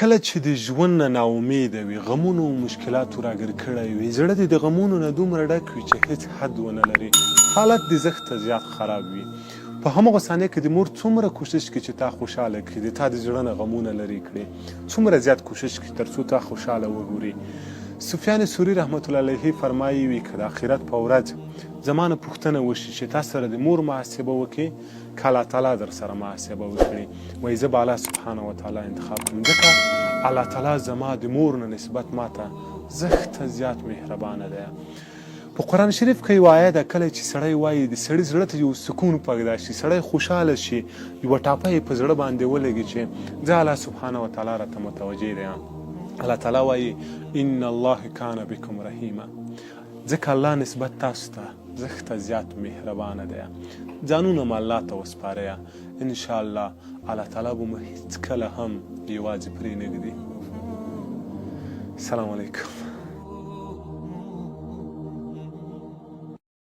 کله چې د ژوند نه ناامیده وي، غمونو او مشکلاتو راګیر کړی وي، زړه دې د غمونو نه دومره ډک وي چې هېڅ حد ونه لري، حالت دې زښته زیات خراب وي. په همغه ثانیه کې د مور څومره کوشش کوي چې تا خوشحاله کړي، د تا د زړه نه غمونه لرې کړي، څومره زیات کوشش کوي تر څو تا خوشحاله وګوري. سفیان ثوری رحمت الله علیه فرمایي وي که د آخرت په ورځ زما نه پوښتنه وشي چې تا سره د مور محاسبه وکړي که الله تعالی در سره محاسبه وکړي، وایي زه به الله سبحانه وتعالی انتخاب کړم، ځکه الله تعالی زما د مور نه نسبت ماته زښته زیات مهربانه دی. په قرآن شریف کې یوه آیه ده، کله چې سړی وایي د سړي زړه ته یو سکون پیدا شي، سړی خوشحاله شي، یوه ټاپه یې په زړه باندې ولګي چې زه الله سبحانه وتعالی راته متوجه دی. الله تعالی وایي ان الله کان بکم رحیما، ځکه الله نسبت تاسو ته زښته زیات مهربانه دی. ځانونه مو الله ته وسپاره، انشاءالله الله تعالی به مو هېڅکله هم یوازې پرېنږدي. السلام علیکم.